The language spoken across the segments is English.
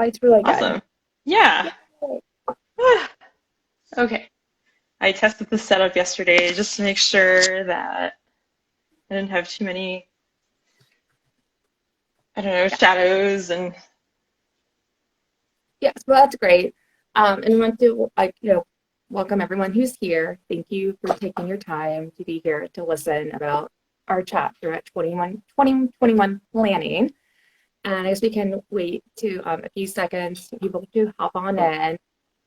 Flight's really good. Awesome. Yeah. Yay. Okay. I tested the setup yesterday just to make sure that I didn't have too many, I don't know, Yeah. shadows and Yes, well, that's great. And we want to welcome everyone who's here. Thank you for taking your time to be here to listen about our chapter at 2021 planning. And I guess we can wait to a few seconds for people to hop on in.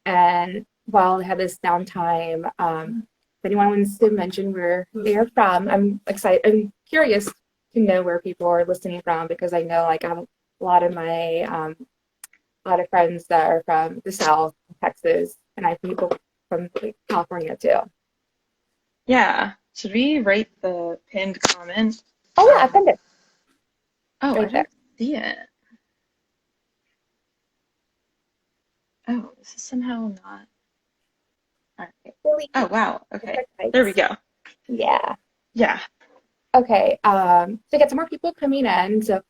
And while I have this downtime, if anyone wants to mention where they are from, I'm excited. I'm curious to know where people are listening from because I know like I have a lot of my a lot of friends that are from the South, Texas, and I have people from like, California too. yeah. Should we write the pinned comment? Oh yeah, I Um, found it oh, I right there. don't see it. Oh, this is somehow not. All right. Really Oh, wow. Okay. There we nice. go. Yeah. Yeah. Okay. To get some more people coming in, so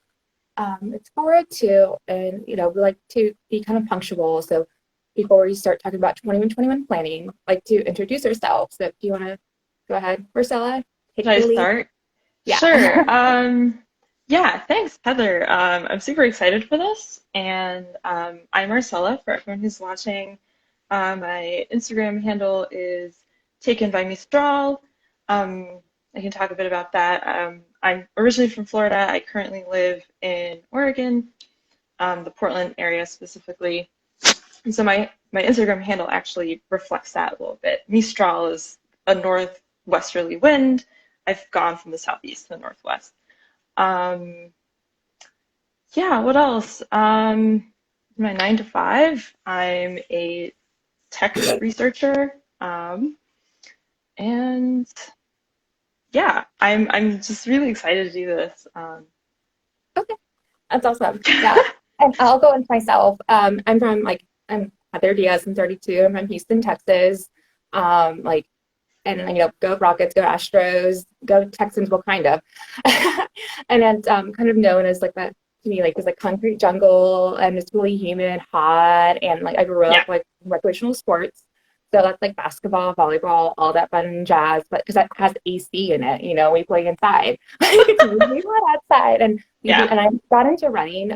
it's 4:02, and we like to be kind of punctual. So before we start talking about 2021 planning, like to introduce ourselves. So do you want to go ahead, Marcella? Should Take I the lead. start? Yeah. Sure. Yeah, thanks, Heather. I'm super excited for this. And I'm Marcella, for everyone who's watching. My Instagram handle is taken by Mistral. Um, I can talk a bit about that. I'm originally from Florida. I currently live in Oregon, the Portland area specifically. And so my Instagram handle actually reflects that a little bit. Mistral is a northwesterly wind. I've gone from the southeast to the northwest. Um, yeah, what else? My 9 to 5, I'm a tech researcher. And yeah, I'm just really excited to do this. Okay. That's awesome. Yeah. And I'll go into myself. I'm Heather Diaz. I'm 32. I'm from Houston, Texas. Like, and go Rockets, go Astros, go Texans. Well, kind of. And it's kind of known as like that to me, like this like concrete jungle, and it's really humid, hot, and like I grew up Yeah, like recreational sports. So that's like basketball, volleyball, all that fun jazz. But because that has AC in it, we play inside. It's really hot outside, and yeah, and I got into running.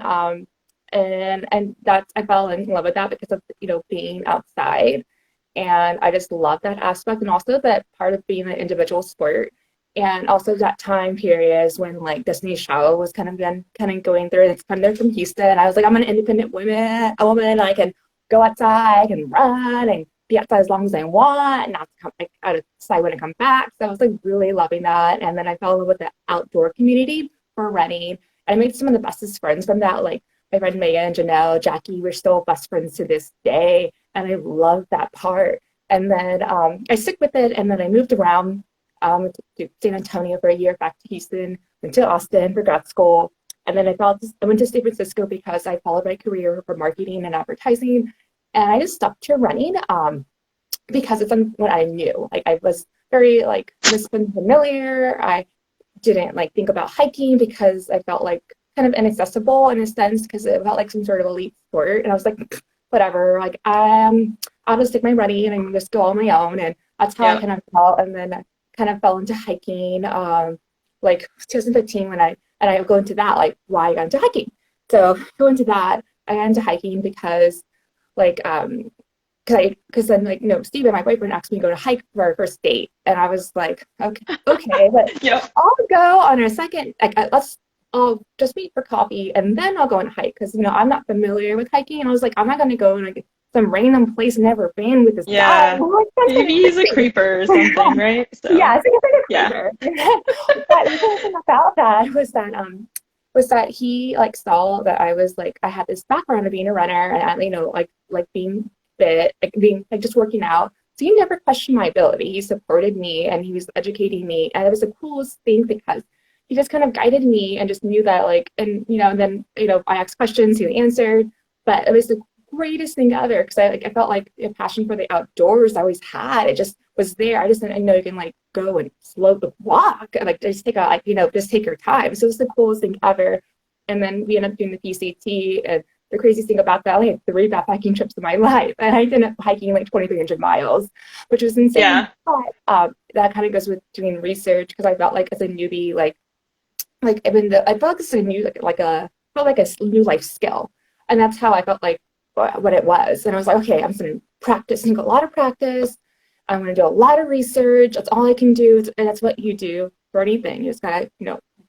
And that's I fell in love with that because of being outside, and I just love that aspect, and also that part of being an individual sport, and also that time period is when like Destiny's Child was kind of going through. It's kind of from Houston. I was like, I'm an independent woman. I can go outside, I can run and be outside as long as I want, and not to come like out of decide when to come back. So I was like really loving that, and then I fell in love with the outdoor community for running, and I made some of the bestest friends from that. Like my friend Megan, Janelle, Jackie, we're still best friends to this day, and I love that part. And then I stuck with it, and then I moved around to San Antonio for a year, back to Houston, went to Austin for grad school, and then I went to San Francisco because I followed my career for marketing and advertising, and I just stuck to running because it's what I knew. Like I was very like this been familiar. I didn't like think about hiking because I felt like kind of inaccessible in a sense because it felt like some sort of elite sport, and I was like, whatever, like I'll just take my running and just go on my own, and that's how I yeah. kind of felt. And then I kind of fell into hiking, like 2015 when I go into that like why I got into hiking. So go into that. I got into hiking because like because then like Steven, my boyfriend, asked me to go to hike for our first date, and I was like, okay, but Yep. I'll go on our second like I'll just meet for coffee and then I'll go on a hike because I'm not familiar with hiking, and I was like, I'm not gonna go in like some random place I've never been with this guy. Yeah. Like, that's kind Maybe of he's a creepy. creeper or something, right? Yeah, So, it's like a bit of yeah. creeper. But the cool thing about that was that he like saw that I was like I had this background of being a runner, and like being fit, like being like just working out. So he never questioned my ability. He supported me and he was educating me. And it was the coolest thing because he just kind of guided me and just knew that like, and then, I asked questions, he answered, but it was the greatest thing ever. Cause I felt like a passion for the outdoors I always had. It just was there. I just didn't know you can like go and slow the walk and like just just take your time. So it was the coolest thing ever. And then we ended up doing the PCT, and the craziest thing about that, I only had 3 backpacking trips in my life, and I ended up hiking like 2,300 miles, which was insane. Yeah. But that kind of goes with doing research because I felt like as a newbie, like even though I felt like it's a new like a felt like a new life skill, and that's how I felt like what it was. And I was like, okay, I'm just gonna practice, think a lot of practice. I'm gonna do a lot of research. That's all I can do, and that's what you do for anything. You just gotta,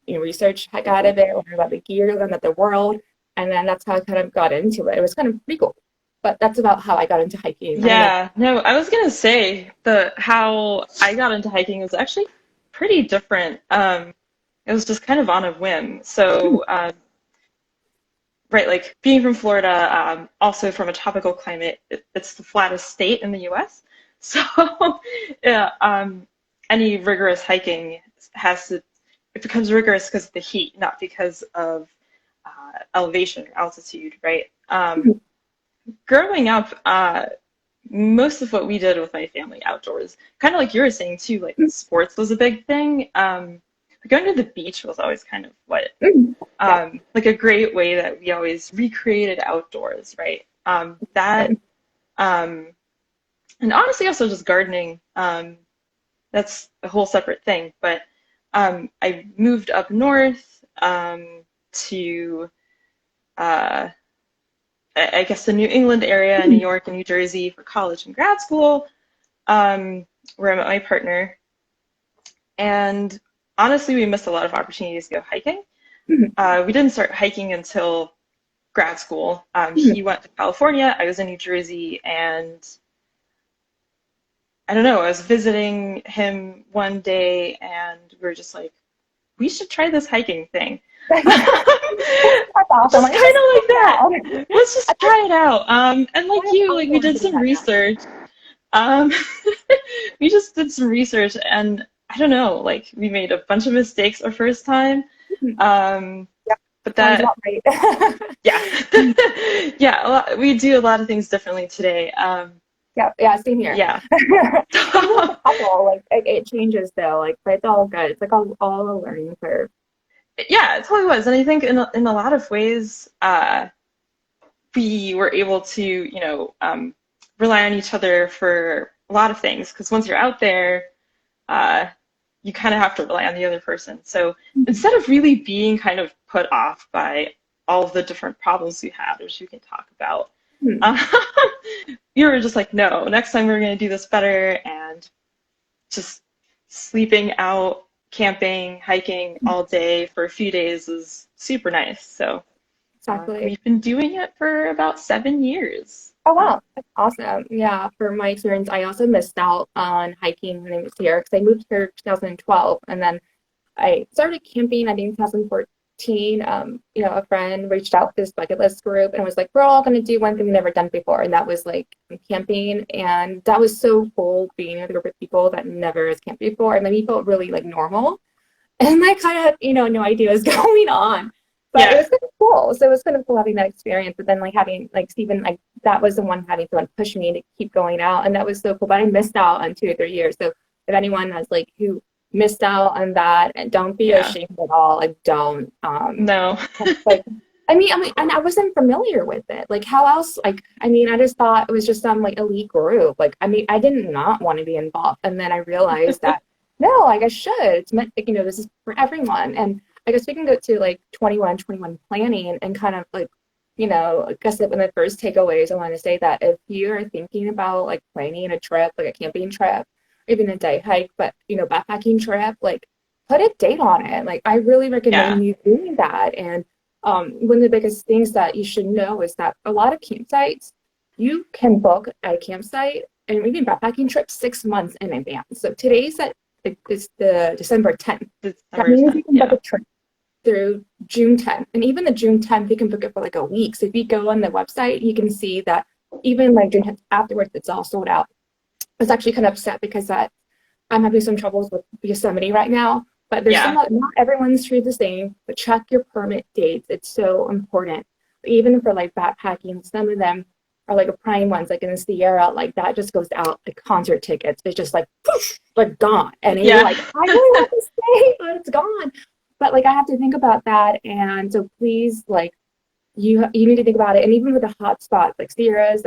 research heck out of it, learn about the gear, learn about the world, and then that's how I kind of got into it. It was kind of pretty cool. But that's about how I got into hiking. I don't know. Yeah, no, I was gonna say the how I got into hiking was actually pretty different. It was just kind of on a whim. So, right, like being from Florida, also from a tropical climate, it's the flattest state in the U.S. So, yeah, any rigorous hiking it becomes rigorous because of the heat, not because of elevation or altitude, right? Growing up, most of what we did with my family outdoors, kind of like you were saying too, like sports was a big thing. Going to the beach was always kind of what, like a great way that we always recreated outdoors, right? And honestly, also just gardening. That's a whole separate thing. But I moved up north to I guess the New England area, New York and New Jersey for college and grad school, where I met my partner. And honestly, we missed a lot of opportunities to go hiking. We didn't start hiking until grad school. He went to California, I was in New Jersey, and I don't know, I was visiting him one day and we were just like, we should try this hiking thing. That's awesome. Just kind of like that. Let's just try it out. And like you, like we did some research. We just did some research, and I don't know, like we made a bunch of mistakes our first time. But that, right. yeah, yeah, we do a lot of things differently today. Yeah, same here. Yeah. Like it changes though, like, but it's all good. It's like all a learning curve. Yeah, it totally was. And I think in a lot of ways, we were able to, rely on each other for a lot of things. Because once you're out there, you kind of have to rely on the other person. So instead of really being kind of put off by all of the different problems we had, which we can talk about, you were just like, no, next time we're going to do this better. And just sleeping out, camping, hiking all day for a few days is super nice. So exactly. We've been doing it for about 7 years. Oh, wow. That's awesome. Yeah, for my experience, I also missed out on hiking when I was here because I moved here in 2012, and then I started camping, I think, in 2014. A friend reached out to this bucket list group and was like, we're all going to do one thing we've never done before, and that was like camping. And that was so cool being with a group of people that never has camped before, and then we felt really like normal, and I kind of had no idea what was going on. But it was kind of cool. So it was kind of cool having that experience. But then like having like Stephen, like that was the one having someone push me to keep going out, and that was so cool. But I missed out on 2 or 3 years. So if anyone has like who missed out on that, and don't be ashamed at all. Like don't. No. Like I mean, and I wasn't familiar with it. Like how else? Like I mean, I just thought it was just some like elite group. Like I mean, I did not want to be involved, and then I realized that no, like I should. It's meant like, this is for everyone. And I guess we can go to like 21 planning and kind of like, I guess that one of the first takeaways I want to say that if you are thinking about like planning a trip, like a camping trip, even a day hike, but backpacking trip, like put a date on it. Like I really recommend you doing that. And one of the biggest things that you should know is that a lot of campsites, you can book a campsite and even backpacking trip 6 months in advance. So today's it's the December 10th. That means you can book a trip through June 10th. And even the June 10th, you can book it for like a week. So if you go on the website, you can see that even like June 10th afterwards, it's all sold out. I was actually kind of upset because I'm having some troubles with Yosemite right now. But there's not everyone's treated the same, but check your permit dates. It's so important. But even for like backpacking, some of them are like a prime ones, like in the Sierra, like that just goes out. The concert tickets, it's just like poof, like gone. And you're like, I really want to stay, but it's gone. But like I have to think about that, and so please, like, you need to think about it. And even with the hot spots, like Sierra's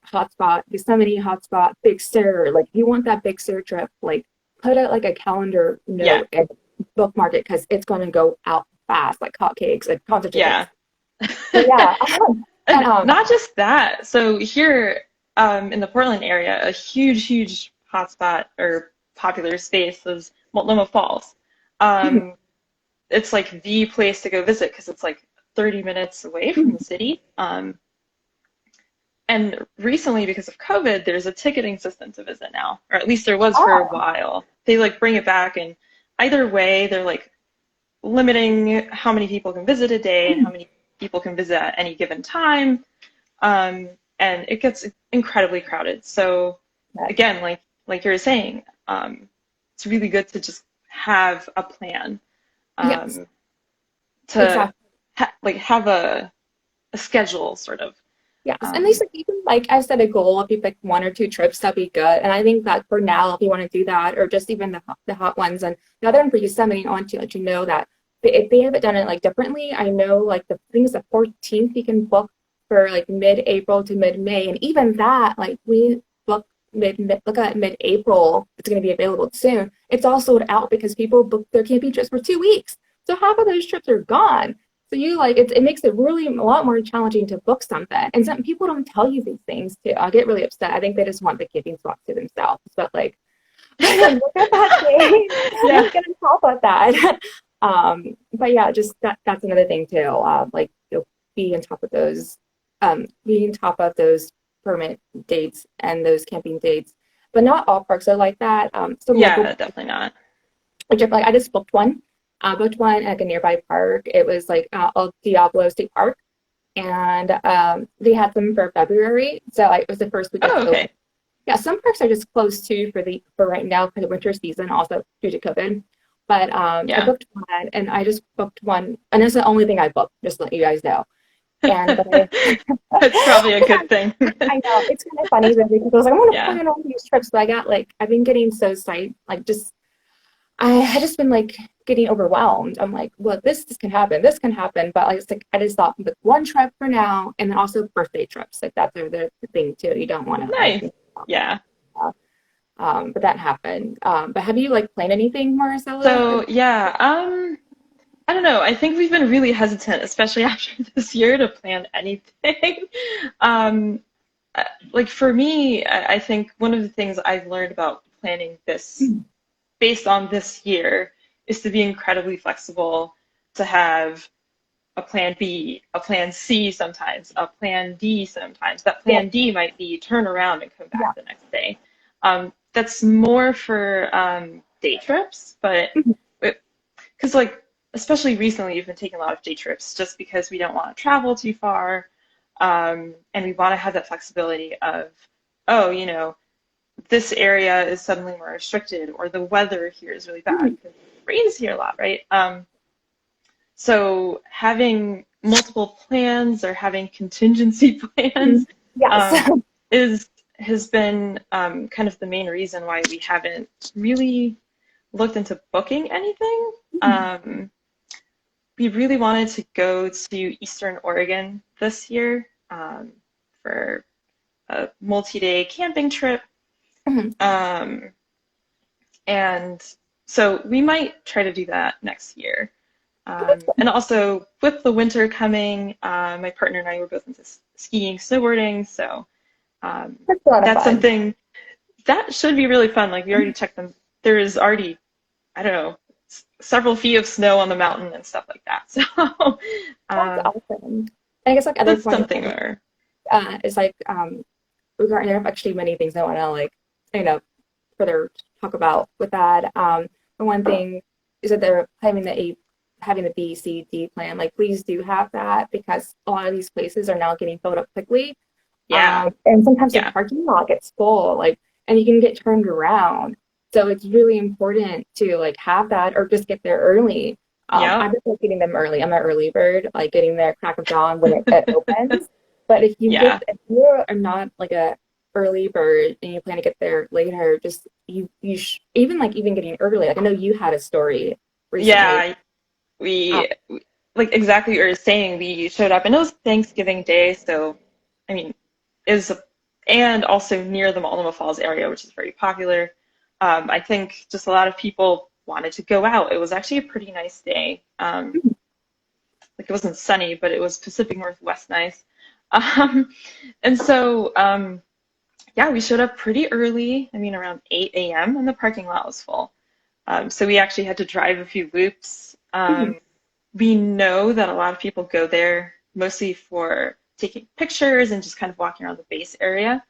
hot spot, Yosemite hot spot, Big Sur, like if you want that Big Sur trip, like put out like a calendar Yeah, note and bookmark it because it's going to go out fast, like hotcakes, like concert tickets. yeah. So yeah, and And not just that. So here in the Portland area, a huge hotspot or popular space is Multnomah Falls. Um, it's like the place to go visit because it's like 30 minutes away from the city. And recently, because of COVID, there's a ticketing system to visit now, or at least there was for a oh, while. They like bring it back, and either way, they're like limiting how many people can visit a day and how many people can visit at any given time. And it gets incredibly crowded. So again, like you were saying, it's really good to just have a plan, yes, um, to exactly. like have a schedule sort of. Yes, and Um, least like even like I set a goal, if you pick one or two trips, that'd be good. And I think that for now, if you want to do that, or just even the hot ones, and the other one for Yosemite, I want to let you know that if they haven't done it like differently, I know like the things the 14th you can book for like mid-April to mid-May, and even that like we book look at mid-April, it's going to be available soon. It's all sold out because people book their camping trips for 2 weeks, so half of those trips are gone. So you like it makes it really a lot more challenging to book something. And some people don't tell you these things too. I get really upset. I think they just want the camping spot to themselves. But like look at that day. yeah, Get on top of that. But yeah, just that's another thing too. Like you'll be on top of those be on top of those permit dates and those camping dates. But not all parks are like that. Some local yeah, definitely not. like I just booked one. I booked one at like a nearby park. It was like El Diablo State Park, and they had them for February. So it was the first week it's Oh, open. okay. Yeah, some parks are just closed too for right now for the winter season, also due to COVID. But I Yeah. booked one, and I just booked one, and that's the only thing I booked. Just to let you guys know. And but That's probably a good thing. I know it's kind of funny that people was like, I want to Yeah. plan all these trips, but I got like I've been getting so psyched, like just I had just been like getting overwhelmed. I'm like, well, this can happen, this can happen, but like, it's like I just thought like one trip for now, and then also birthday trips, like that's the thing too. You don't want to like, Nice. Yeah. but that happened. But have you like planned anything, Marcela? So yeah, I don't know. I think we've been really hesitant, especially after this year, to plan anything. Um, like for me, I think one of the things I've learned about planning this based on this year is to be incredibly flexible, to have a plan B, a plan C sometimes, a plan D sometimes. That Yeah, plan D might be turn around and come yeah, back the next day. That's more for day trips, but because like especially recently, we've been taking a lot of day trips just because we don't want to travel too far, and we want to have that flexibility of, oh, this area is suddenly more restricted, or the weather here is really bad because it rains here a lot, right? So having multiple plans or having contingency plans yes. um, is has been kind of the main reason why we haven't really looked into booking anything. We really wanted to go to Eastern Oregon this year for a multi-day camping trip. Um, and so we might try to do that next year. And also with the winter coming, my partner and I were both into skiing, snowboarding, so That's a lot of that's fun. something that should be really fun. Like we already checked them. There is already, I don't know, several feet of snow on the mountain and stuff like that. So That's um, awesome. And I guess like other that's fun something things where, is like regarding there are actually many things I want to like you know further talk about with that. The one thing is that they're having the B, C, D plan. Like, please do have that because a lot of these places are now getting filled up quickly. yeah, And sometimes the yeah, parking lot gets full, like, and you can get turned around. So it's really important to like have that or just get there early. yeah, I've been like, getting them early. I'm an early bird, like getting there crack of dawn when it opens. But yeah, if you are not like a early bird and you plan to get there later, just even like even getting early. Like I know you had a story recently. yeah. Uh, We like exactly what you're saying, we showed up and it was Thanksgiving Day, so I mean, it was and also near the Multnomah Falls area, which is very popular. I think just a lot of people wanted to go out. It was actually a pretty nice day. Like it wasn't sunny, but it was Pacific Northwest nice. Um, and so, yeah, we showed up pretty early. I mean, around 8 a.m. and the parking lot was full. So we actually had to drive a few loops. Mhm. We know that a lot of people go there mostly for taking pictures and just kind of walking around the base area,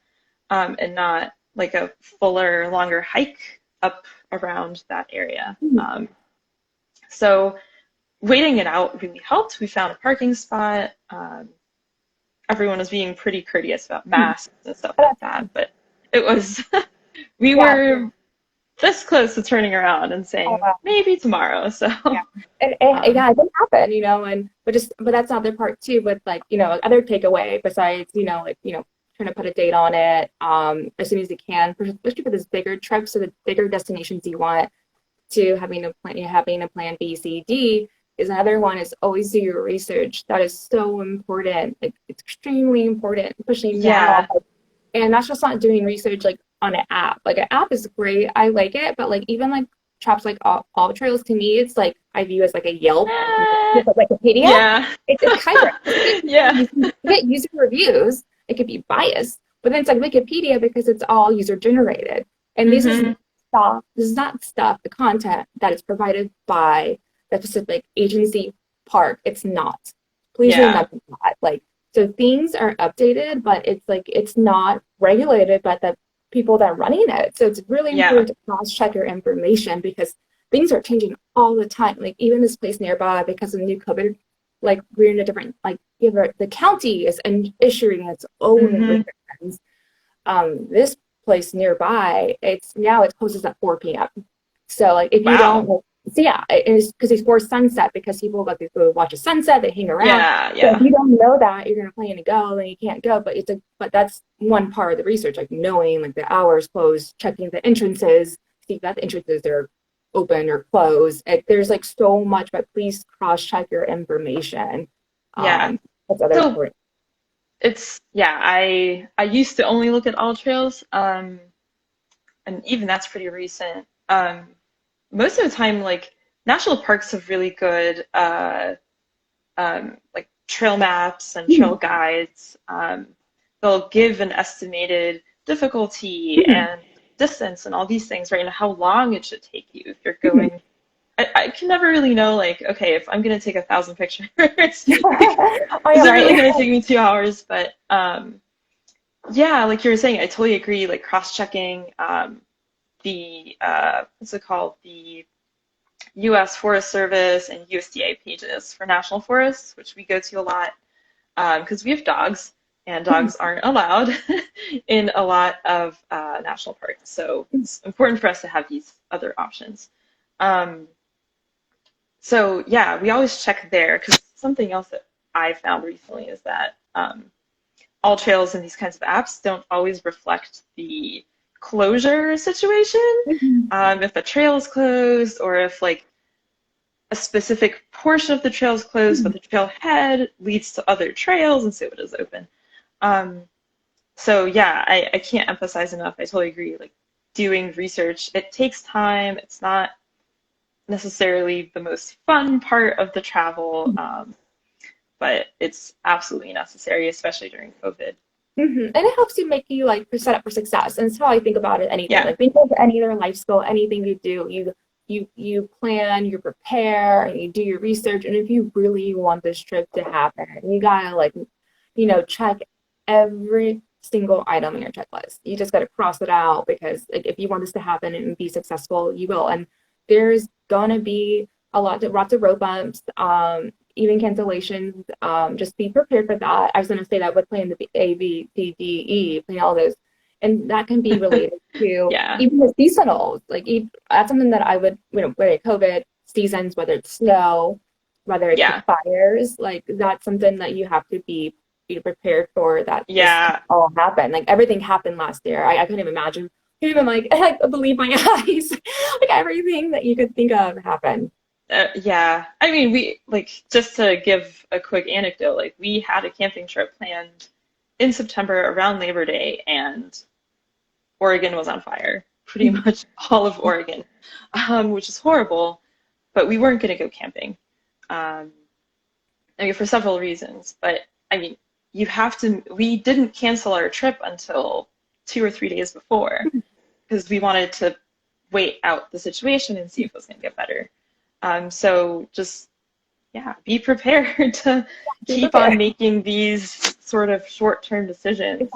and not like a fuller, longer hike up around that area. Mhm. So waiting it out really helped. We found a parking spot. Everyone was being pretty courteous about Mhm. masks and stuff Oh, like that's that, fun. but it was, we Yeah. were this close to turning around and Oh, saying wow. maybe tomorrow. So, Yeah. And um, yeah, it didn't happen, and but that's not the part too with like, other takeaway besides, like, trying to put a date on it, as soon as you can, especially for this bigger trips, so the bigger destinations you want to having a plan B, C, D is another one is always do your research. That is so important. Like, it's extremely important, especially now. yeah. And that's just not doing research like on an app. Like an app is great. I like it, but like even like traps like all trails to me, it's like I view as like a Yelp, Eh, like Wikipedia. yeah. It's hybrid. Yeah. You get user reviews. It could be biased, but then it's like Wikipedia because it's all user generated. And Hmm. this is not stuff, the content that is provided by the specific agency park. It's not. Please Yeah. remember that. Like, so things are updated, but it's like it's not regulated by the people that are running it. So it's really Yeah. important to cross-check your information because things are changing all the time. Like even this place nearby, because of the new COVID, like we're in a different like the county is issuing its own Hmm. restrictions. This place nearby, it closes at 4 p.m. So like if you don't, Wow. so yeah, it's because it's for sunset because people like to go watch a sunset, they hang around. Yeah. So if Yeah. you don't know that you're gonna plan to go, then you can't go. But that's one part of the research, like knowing like the hours closed, checking the entrances, see that the entrances are open or closed. There's like so much, but please cross check your information. Yeah. That's other So important. it's, yeah, I used to only look at all trails, and even that's pretty recent. Most of the time, like national parks have really good like trail maps and trail guides. They'll give an estimated difficulty and distance and all these things, right? And how long it should take you if you're going. I can never really know, like, okay, if I'm gonna take 1,000 pictures, like, Oh is yeah, it really gonna right. take me 2 hours? But yeah, like you were saying, I totally agree. Like cross-checking the what's it called? The U.S. Forest Service and USDA pages for national forests, which we go to a lot because we have dogs, and dogs aren't allowed in a lot of national parks. So it's important for us to have these other options. Um, so yeah, we always check there because something else that I found recently is that all trails in these kinds of apps don't always reflect the closure situation. If the trail is closed, or if like a specific portion of the trail is closed, but the trailhead leads to other trails, and so it is open. Um, so yeah, I can't emphasize enough. I totally agree. Like doing research, it takes time. It's not necessarily the most fun part of the travel, but it's absolutely necessary, especially during COVID. And it helps you make you like set up for success. And it's how I think about it. Anything Yeah. like think of any other life skill, anything you do, you plan, you prepare, and you do your research. And if you really want this trip to happen, you gotta like, check every single item in your checklist. You just gotta cross it out because like if you want this to happen and be successful, you will. And there's gonna be lots of road bumps. Even cancellations, just be prepared for that. I was going to say that with playing the A, B, C, D, E, playing all those, and that can be related to Yeah. even the seasonals. Like that's something that I would, whether it's COVID seasons, whether it's snow, whether it's the Yeah. fires, like that's something that you have to be prepared for. That this can Yeah. all happen. Like everything happened last year. I couldn't even imagine. I couldn't even like I believe my eyes. Like everything that you could think of happened. Yeah. I mean, we like just to give a quick anecdote, like we had a camping trip planned in September around Labor Day, and Oregon was on fire, pretty much all of Oregon, which is horrible. But we weren't going to go camping. Um, I mean, for several reasons. But I mean, you have to. We didn't cancel our trip until 2 or 3 days before because we wanted to wait out the situation and see if it was going to get better. So just, yeah, be prepared to Be keep on prepared. making these sort of short-term decisions.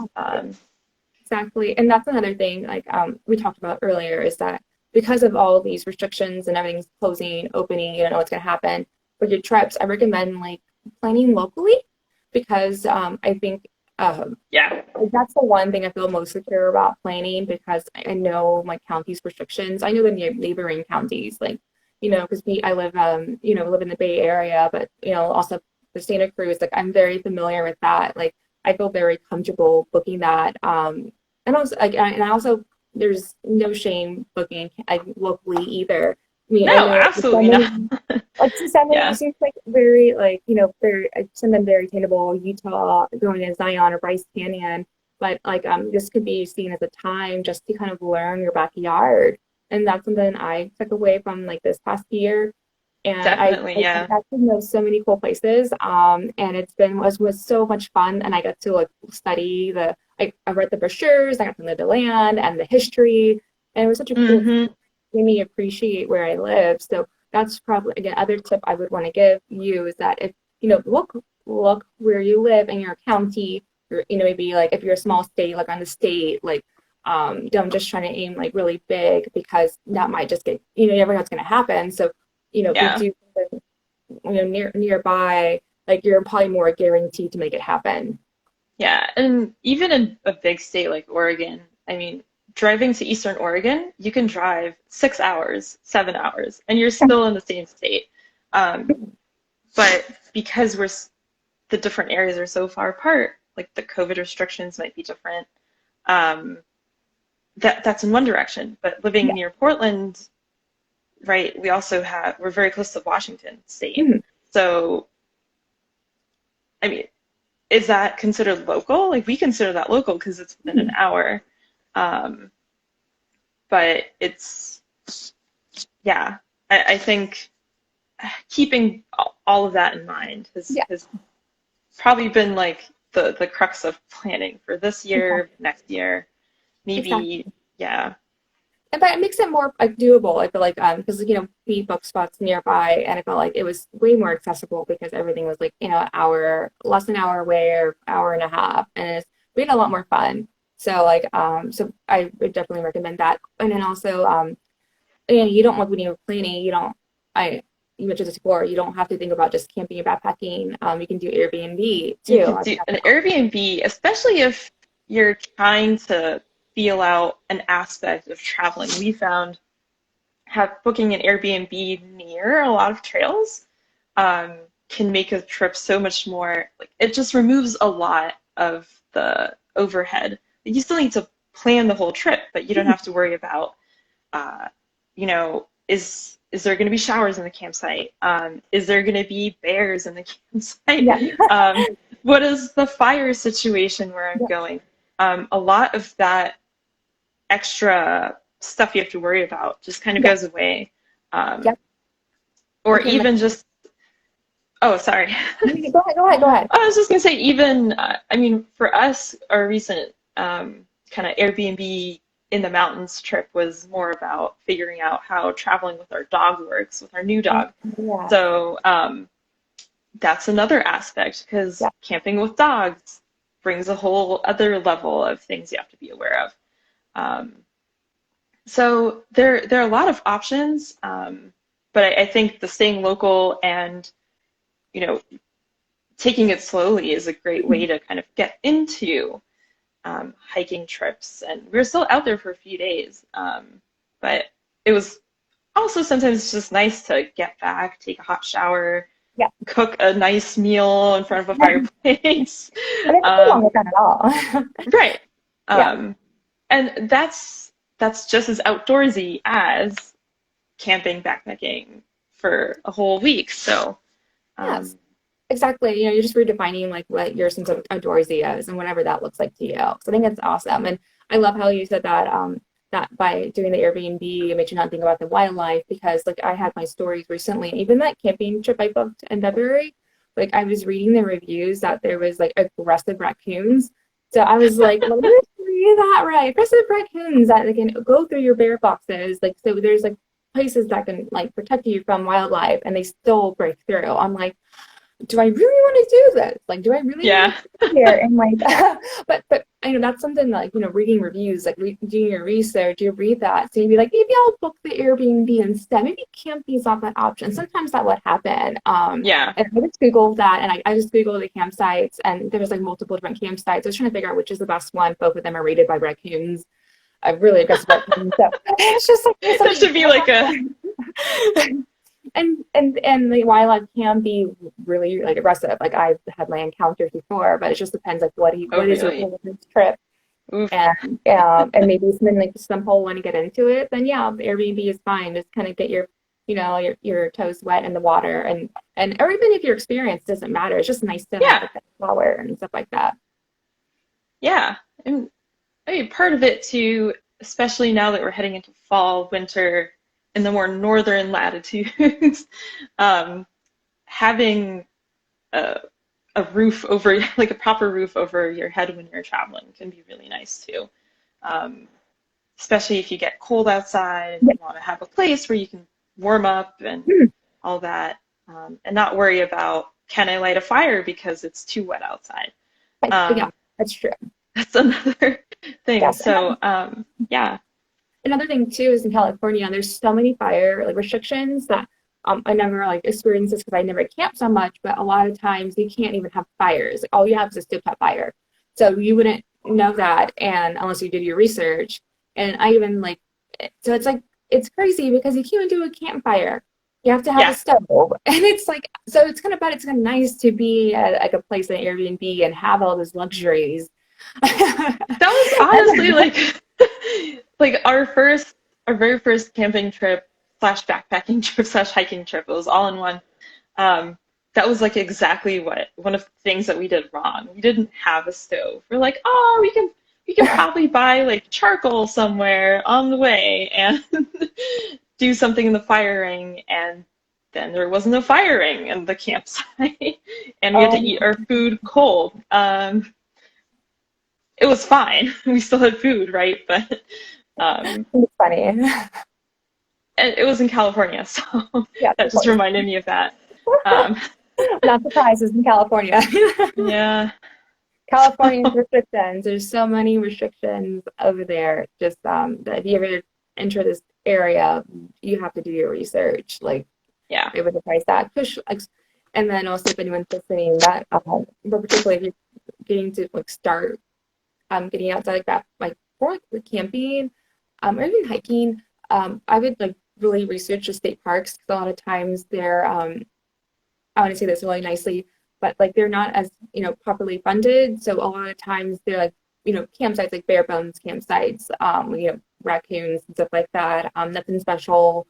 Exactly. And that's another thing, like we talked about earlier, is that because of all these restrictions and everything's closing, opening, you don't know what's going to happen with your trips, I recommend like planning locally because I think Yeah. that's the one thing I feel most secure about planning because I know my county's restrictions. I know the neighboring counties, like, because I live, live in the Bay Area, but, also the Santa Cruz, like I'm very familiar with that. Like I feel very comfortable booking that. And also, like, and I also, there's no shame booking like locally either. I mean, I No, know absolutely not. like Yosemite Yeah. seems like very like very some of them very attainable. Utah, going to Zion or Bryce Canyon, but like this could be seen as a time just to kind of learn your backyard, and that's something I took away from like this past year. And Definitely, I yeah. got to know so many cool places. And was so much fun, and I got to like study I read the brochures, I got to know the land and the history, and it was such a cool Hmm. made me appreciate where I live. So that's probably again other tip I would want to give you is that if look where you live in your county, maybe like if you're a small state, like on the state, like don't just try to aim like really big because that might just get you never know what's gonna happen. So, if you Yeah. do something nearby, like you're probably more guaranteed to make it happen. Yeah. And even in a big state like Oregon, I mean, driving to Eastern Oregon, you can drive 6 hours, 7 hours, and you're still in the same state. Um, but because the different areas are so far apart, like the COVID restrictions might be different. Um, that's in one direction. But living Yeah. near Portland, right, we're very close to Washington State. Mhm. So, I mean, is that considered local? Like we consider that local because it's within an Mhm. hour. Um, but yeah, I think keeping all of that in mind Yeah, has probably been like the crux of planning for this year, exactly. next year, maybe, Exactly. yeah. But it makes it more like doable. I feel like because we book spots nearby, and I felt like it was way more accessible because everything was like an hour, less than an hour away, or hour and a half, and we had a lot more fun. So like so I would definitely recommend that. And then also and you don't like when you're planning, you don't I you mentioned this before, you don't have to think about just camping and backpacking. You can do Airbnb You too. could I think do that's an an option. Airbnb, especially if you're trying to feel out an aspect of traveling. We found have booking an Airbnb near a lot of trails um, can make a trip so much more like it just removes a lot of the overhead. You still need to plan the whole trip, but you don't have to worry about uh, is there going to be showers in the campsite? Is there going to be bears in the campsite? Yeah. What is the fire situation where I'm Yeah. going? A lot of that extra stuff you have to worry about just kind of Yeah. goes away. Um, Yep. or You can even just, oh, sorry. go ahead, go ahead, go ahead. I was just gonna say, even I mean, for us, our recent kind of Airbnb in the mountains trip was more about figuring out how traveling with our dog works with our new Oh, dog. yeah. So that's another aspect because Yeah. camping with dogs brings a whole other level of things you have to be aware of. Um, so there are a lot of options, but I think the staying local and you know taking it slowly is a great way to kind of get into hiking trips. And we were still out there for a few days, but it was also sometimes just nice to get back, take a hot shower, Yeah. cook a nice meal in front of a And fireplace. it's nothing wrong um, with that at all. right. Yeah. Um, and that's just as outdoorsy as camping, backpacking, for a whole week. So, Yes, um, exactly. You're just redefining like what your sense of outdoorsy is and whatever that looks like to you. So I think it's awesome. And I love how you said that that by doing the Airbnb, it makes you not think about the wildlife because like I had my stories recently, and even that camping trip I booked in February, like I was reading the reviews that there was like aggressive raccoons. So I was like, let me read that right. Aggressive raccoons that they can go through your bear boxes. Like so there's like places that can like protect you from wildlife and they still break through. I'm like, do I really want to do this? Like, do I really want yeah, to be here? And like, but I know that's something like, reading reviews, like doing your research, you read that. So you'd be like, maybe I'll book the Airbnb instead. Maybe camping's not that option. Sometimes that would happen. yeah, And I just Googled that and I just Googled the campsites and there's like multiple different campsites. I was trying to figure out which is the best one. Both of them are rated by raccoons. I'm really aggressive raccoons. So it's just like, it's that should be like a like and the wildlife can be really like aggressive. Like I've had my encounters before, but it just depends like oh what is your really? goal of this trip, Oof. and maybe something like some people want to get into it. Then yeah, the Airbnb is fine. Just kind of get your your toes wet in the water and or even if your experience doesn't matter, it's just nice to have Yeah, like, a flower and stuff like that. yeah. And I mean, part of it too, especially now that we're heading into fall, winter, in the more northern latitudes, um, having a, a roof over, like a proper roof over your head when you're traveling can be really nice too. Um, Especially if you get cold outside and Yeah. you want to have a place where you can warm up and Mm, all that, and not worry about can I light a fire because it's too wet outside. yeah, Um, that's true. that's another thing. Yes. So, yeah, Another thing too is in California, there's so many fire like restrictions that I never like experienced this because I never camped so much, but a lot of times you can't even have fires. Like, all you have is a stovetop fire. So you wouldn't know that and unless you did your research. And I even like so it's like it's crazy because you can't even do a campfire. You have to have a yeah. stove. And it's like so it's kind of bad. It's kind of nice to be at like a place like Airbnb and have all those luxuries. That was honestly like like our very first camping trip slash backpacking trip slash hiking trip. It was all in one. Um, that was like exactly what one of the things that we did wrong. We didn't have a stove. We're like, oh, we can probably buy like charcoal somewhere on the way and do something in the fire ring. And then there wasn't no fire ring in the campsite, and we had to eat Oh, our food cold. It was fine. We still had food, right? But um, it's funny. it was in California, so Yeah, that of just course. reminded me of that. Um, Not surprised it's in California. yeah. California's restrictions. There's so many restrictions over there. Just that if you ever enter this area, you have to do your research. Like Yeah. they would advise that. Push, like, and then also if anyone's listening, that but particularly if you're getting to like start getting outside like that, like for like the camping, or even hiking, I would like really research the state parks because a lot of times they're I want to say this really nicely, but like they're not as properly funded. So a lot of times they're like campsites like bare bones campsites, raccoons and stuff like that. Nothing special.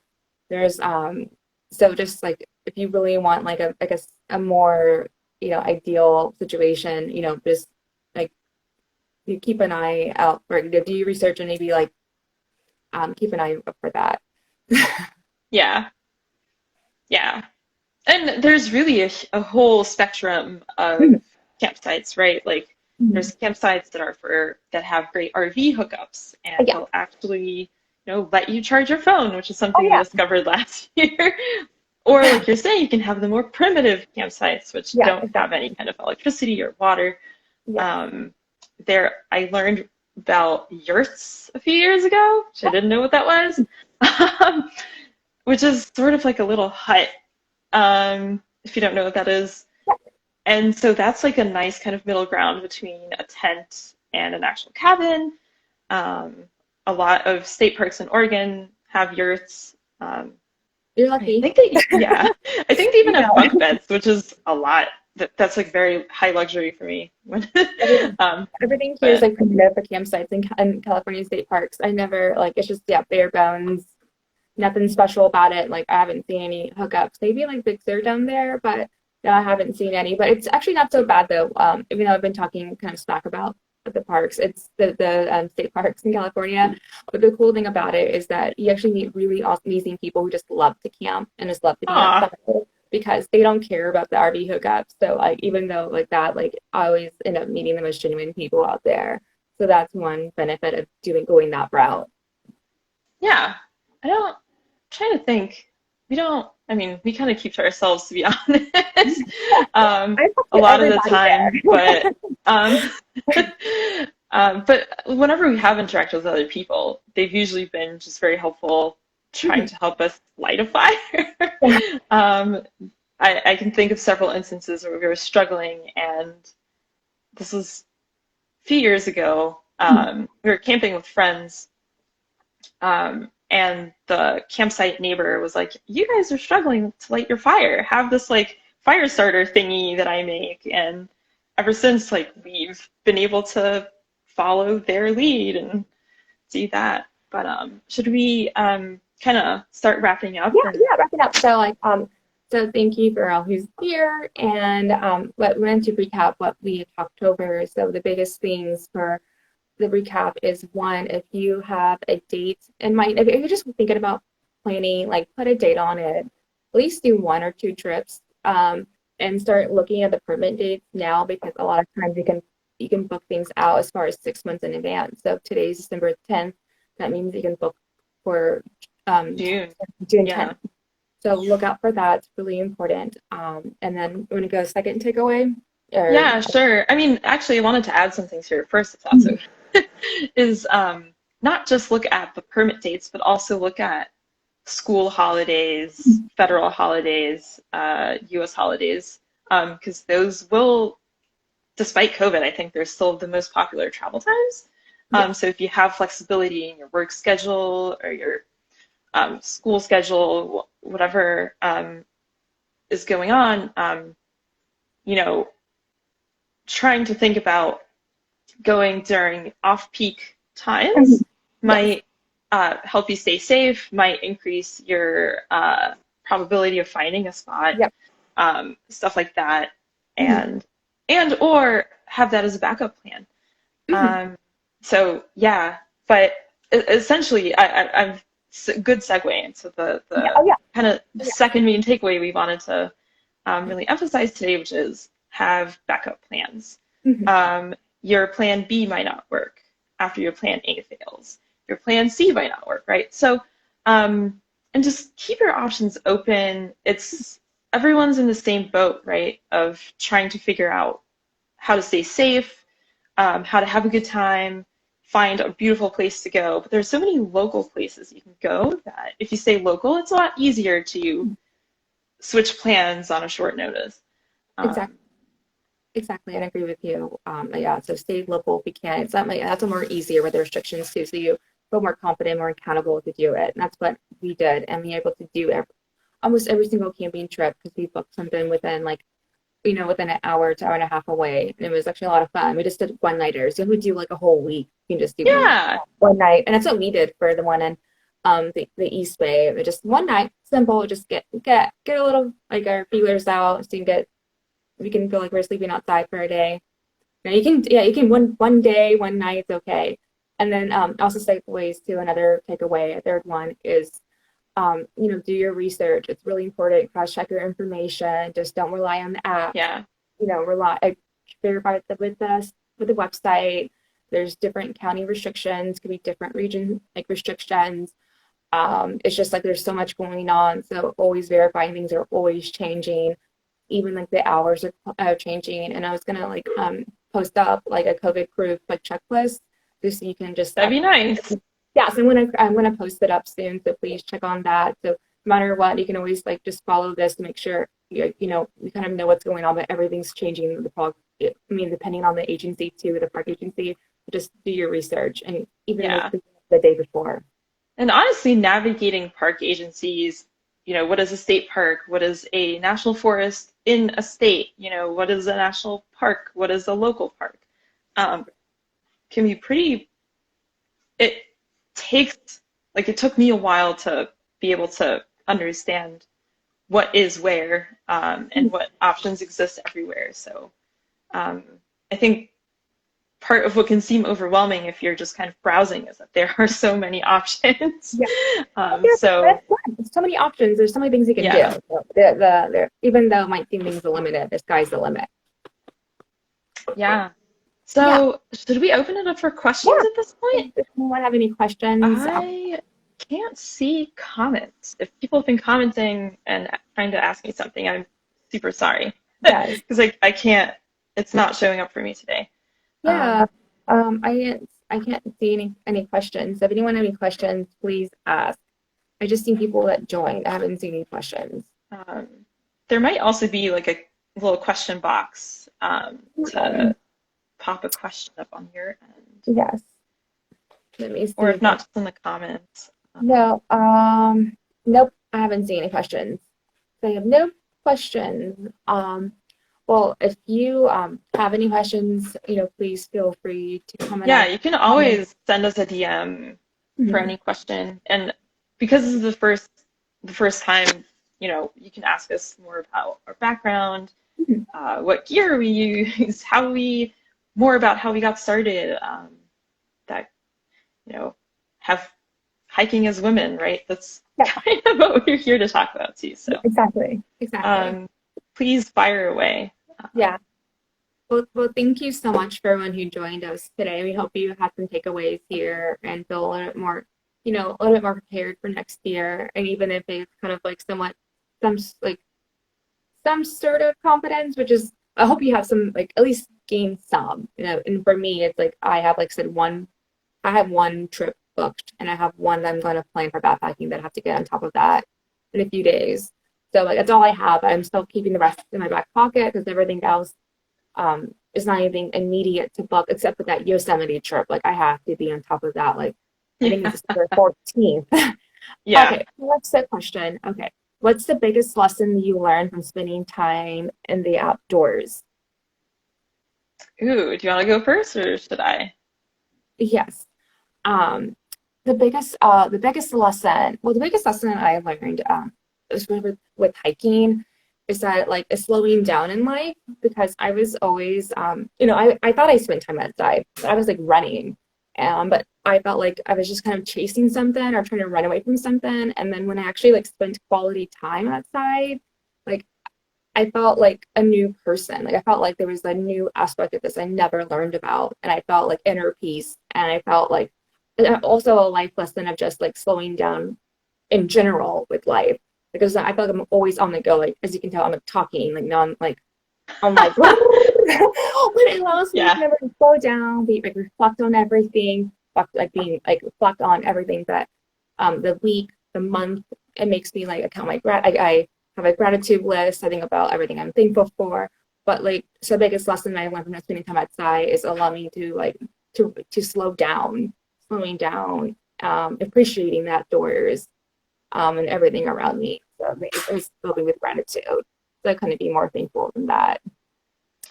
There's so just like if you really want like a more ideal situation, just like you keep an eye out for do your research and maybe like keep an eye out for that. Yeah. Yeah. And there's really a whole spectrum of campsites, right? Like there's campsites that are for that have great RV hookups and Yeah. they'll actually, let you charge your phone, which is Oh something we yeah. discovered last year. Or like you're saying, you can have the more primitive campsites, which Yeah. don't have any Exactly. kind of electricity or water. Yeah. Um, I learned about yurts a few years ago, which I didn't know what that was, um, which is sort of like a little hut, if you don't know what that is. And so that's like a nice kind of middle ground between a tent and an actual cabin. Um, a lot of state parks in Oregon have yurts. You're I lucky. think yeah, I think they even You have know, bunk beds, which is a lot. That's like very high luxury for me. everything, um, everything here is but like primitive for campsites in California state parks. I never like it's just bare bones. nothing special about it. Like I haven't seen any hookups. Maybe like Big Sur down there, but no, I haven't seen any. But it's actually not so bad though. Even though I've been talking kind of smack about the parks, it's the state parks in California. But the cool thing about it is that you actually meet really awesome, amazing people who just love to camp and just love to be outside Aw, because they don't care about the RV hookups. So like even though like that, like I always end up meeting the most genuine people out there. So that's one benefit of going that route. yeah. I don't, trying to think. We don't, I mean, we kind of keep to ourselves, to be honest, I talk a to lot of the everybody time. there. Um, but whenever we have interacted with other people, they've usually been just very helpful, trying to help us light a fire. Um, I can think of several instances where we were struggling, and this was a few years ago. We were camping with friends, and the campsite neighbor was like, "You guys are struggling to light your fire. Have this like fire starter thingy that I make." And ever since, like we've been able to follow their lead and do that. But should we kind of start wrapping up? Yeah, And yeah, wrapping up. So like so thank you for all who's here and what we want to recap what we talked over. So the biggest things for the recap is one, if you have a date in mind, if you're just thinking about planning, like put a date on it, at least do one or two trips, and start looking at the permit dates now because a lot of times you can book things out as far as 6 months in advance. So if today's December 10th, that means you can book for um, June. June Yeah. 10th. So look out for that. It's really important. And then we're gonna go second takeaway or Yeah, sure. I mean, actually, I wanted to add some things here first, if that's okay. Is not just look at the permit dates, but also look at school holidays, federal holidays, U.S. holidays, because those will, despite COVID, I think they're still the most popular travel times. yeah, So if you have flexibility in your work schedule or your school schedule, whatever is going on, you know, trying to think about going during off-peak mhm, times yes, might help you stay safe, might increase your probability of finding a spot, yep, stuff like that, mhm, and or have that as a backup plan. mhm, Um, so yeah, but essentially, I'm good segue into yeah, the oh yeah, kind of oh, yeah, second main takeaway we wanted to really emphasize today, which is have backup plans. mhm, Your plan B might not work after your plan A fails. Your plan C might not work, right? So, and just keep your options open. It's everyone's in the same boat, right? Of trying to figure out how to stay safe, how to have a good time, find a beautiful place to go. But there's so many local places you can go that if you stay local, it's a lot easier to switch plans on a short notice. exactly. Um, Exactly, and I agree with you. Yeah, so stay local if you can. It's not like that's a more easier with the restrictions too, so you feel more confident, more accountable to do it. And that's what we did, and we were able to do almost every single camping trip because we booked something within like within an hour to hour and a half away, and it was actually a lot of fun. We just did one nighters. You would do like a whole week. You can just do yeah, one night, and that's what we did for the one in the East Bay. It was just one night, simple. Just get a little like our feelers out, so you can get we can feel like we're sleeping outside for a day. You can one day, one night, it's okay. And then also segues to another takeaway. A third one is do your research. It's really important. Cross check your information. Just don't rely on the apps. yeah. Rely verify with us with the website. There's different county restrictions, could be different region like restrictions. It's just like there's so much going on. So always verifying things are always changing even like the hours are changing. And I was gonna like post up like a COVID proof like checklist just so you can just That'd be nice. yeah. So I'm gonna post it up soon. So please check on that. So no matter what, you can always like just follow this to make sure you kind of know what's going on, but everything's changing. I mean, depending on the agency too, the park agency, just do your research and even like Yeah. the day before. And honestly, navigating park agencies, what is a state park? What is a national forest in a state? What is a national park? What is a local park? Um, can be pretty, it takes, like, it took me a while to be able to understand what is where, and what options exist everywhere. So I think part of what can seem overwhelming if you're just kind of browsing is that there are so many options. Yeah. So That's fun. There's so many options. There's so many things you can do. yeah, So even though it might seem things are limited, the sky's the limit. yeah. Yeah. So should we open it up for questions Yeah. at this point? If anyone have any questions, I can't see comments. If people have been commenting and trying to ask me something, I'm super sorry yes. because I can't. It's not showing up for me today. Yeah. I can't see any questions. If anyone have any questions, please ask. I just seen people that joined. I haven't seen any questions. Um, there might also be like a little question box to pop a question up on your end, Yes. Let me see or if if I not, just in the comments. no, nope, I haven't seen any questions. So I have no questions. Well, if you have any questions, please feel free to comment Yeah, on you can comment. always send us a DM for Mhm. any question. And because this is the first time, you can ask us more about our background, Mhm. what gear we use, more about how we got started, that, have hiking as women, right? That's Yeah, kind of what we're here to talk about too. So, exactly. Exactly. um, please fire away. Yeah. Well, thank you so much for everyone who joined us today. We hope you had some takeaways here and feel a little bit more, a little bit more prepared for next year. And even if it's kind of like somewhat, some like some sort of confidence, which is I hope you have some like at least gain some. And for me, it's like I have like said one, I have one trip booked, and I have one that I'm going to plan for backpacking that I have to get on top of that in a few days. So like that's all I have. I'm still keeping the rest in my back pocket because everything else is not anything immediate to book except for that Yosemite trip. Like I have to be on top of that. Like I think Yeah. it's December 14th. Yeah. Okay, what's the question? Okay. What's the biggest lesson you learned from spending time in the outdoors? Ooh, do you want to go first or should I? Yes. Um, the biggest lesson, well, the biggest lesson I learned is with hiking is that like is slowing down in life because I was always I thought I spent time outside. I was like running. But I felt like I was just kind of chasing something or trying to run away from something. And then when I actually like spent quality time outside, like I felt like a new person. Like I felt like there was a new aspect of this I never learned about, and I felt like inner peace, and I felt like and also a life lesson of just like slowing down in general with life because I feel like I'm always on the go. Like as you can tell, I'm like talking like non like I'm like but it allows me to Yeah. never slow down, be like reflect on everything, reflect on everything that the week, the month. It makes me like account my I have a gratitude list. I think about everything I'm thankful for. But like so the biggest lesson I learned from spending time outside is allow me to like to slow down, slowing down, appreciating the outdoors, and everything around me. So it was filled me with gratitude. So I couldn't be more thankful than that.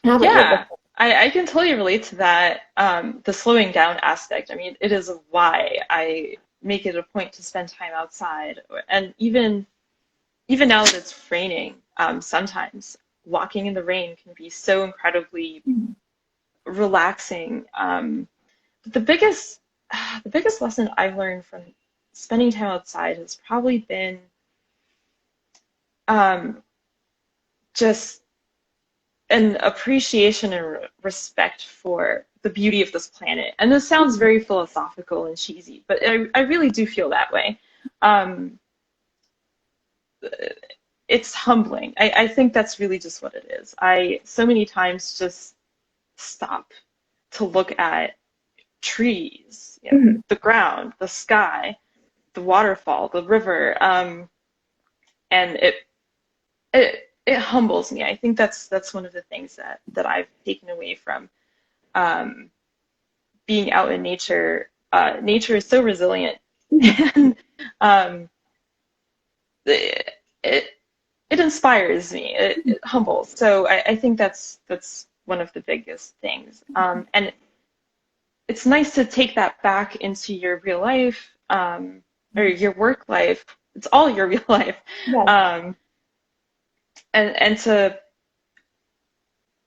How about you? Yeah. I can totally relate to that. The slowing down aspect. I mean, it is why I make it a point to spend time outside. And even now that it's raining, sometimes walking in the rain can be so incredibly relaxing. The biggest the biggest lesson I've learned from spending time outside has probably been um, just an appreciation and respect for the beauty of this planet. And this sounds very philosophical and cheesy, but I really do feel that way. Um, it's humbling. I think that's really just what it is. I so many times just stop to look at trees, Mhm. the ground, the sky, the waterfall, the river, and it humbles me. I think that's one of the things that I've taken away from um, being out in nature. Nature is so resilient, and um, it, it it inspires me. It humbles. So I think that's one of the biggest things. And it's nice to take that back into your real life or your work life it's all your real life. Yes, Um, and to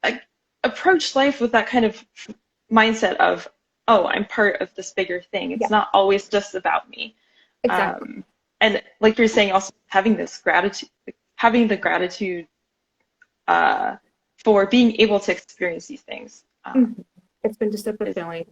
like, approach life with that kind of mindset of, oh, I'm part of this bigger thing. It's yes, not always just about me. exactly. Um, and like you're saying, also having this gratitude, having the gratitude uh, for being able to experience these things Mhm. It's been just so is, fulfilling.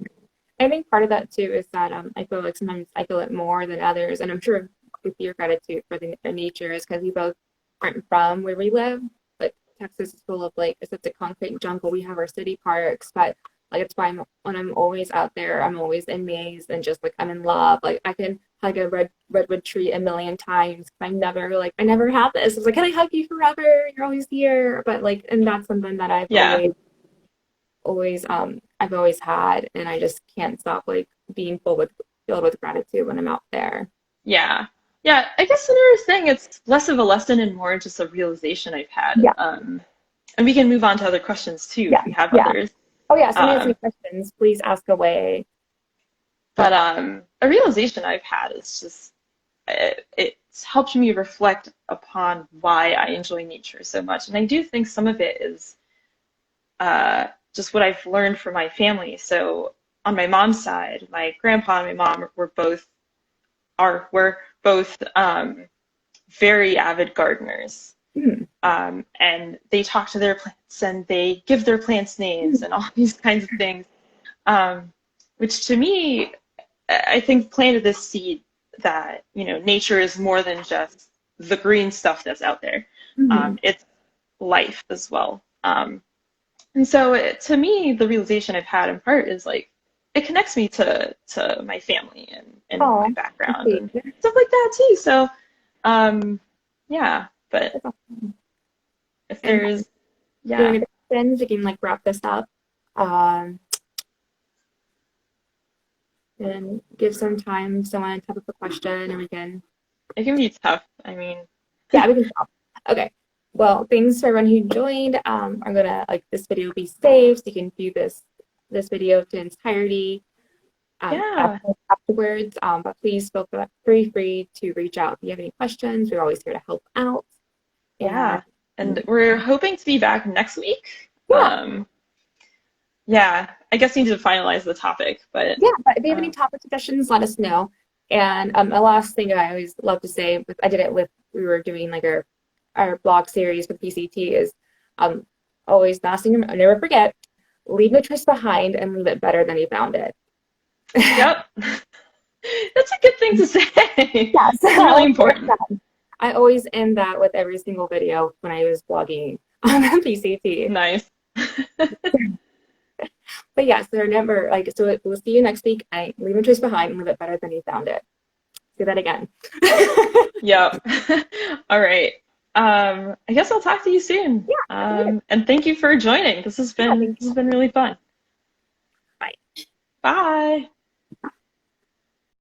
I think part of that too is that I feel like sometimes I feel it more than others, and I'm sure with your gratitude for the nature is because we both aren't from where we live. Like Texas is full of like it's such a concrete jungle. We have our city parks, but like it's why when I'm always out there, I'm always amazed and just like I'm in love. Like I can hug a redwood tree a million times. I never have this. It's like, can I hug you forever? You're always here. But like, and that's something that yeah, I've always had, and I just can't stop like being filled with gratitude when I'm out there. yeah, yeah. I guess another thing, it's less of a lesson and more just a realization I've had. Yeah, And we can move on to other questions too if yeah, we have yeah. others. Oh yeah, somebody has any Um, questions, please ask away. but a realization I've had is just it's helped me reflect upon why I enjoy nature so much, and I do think some of it is just what I've learned from my family. So on my mom's side, my grandpa and my mom were both very avid gardeners. Mhm. And they talk to their plants and they give their plants names and all these kinds of things, um, which to me, I think planted this seed that, nature is more than just the green stuff that's out there. Mhm. It's life as well. And so to me, the realization I've had in part is like, it connects me to my family and my Oh, I background see. and stuff like that too. So, yeah, but That's awesome. if And there's, do you have yeah, any questions? We can like wrap this up, um, and give some time someone to type up a question, and we can it can be tough. I mean, yeah, we can stop. Okay. Well, thanks for everyone who joined. I'm gonna like this video will be saved, so you can view this video to entirety yeah, afterwards. But please feel free to reach out if you have any questions. We're always here to help out. And yeah. And we're hoping to be back next week. yeah, Yeah, I guess we need to finalize the topic, but yeah. But if you have any um, topic suggestions, let us know. And the last thing I always love to say, I did it with we were doing like our blog series with PCT is um always last thing I never forget, leave no trace behind and leave it better than you found it. yep, that's a good thing to say. Yes, That's really important. I always end that with every single video when I was blogging on PCT. Nice. But yes, they're never like so. We'll see you next week. I leave no trace behind and leave it better than you found it. Say that again. Yep. All right. I guess I'll talk to you soon. Yeah, And thank you for joining. This has yeah, been this has been really fun. bye. Bye.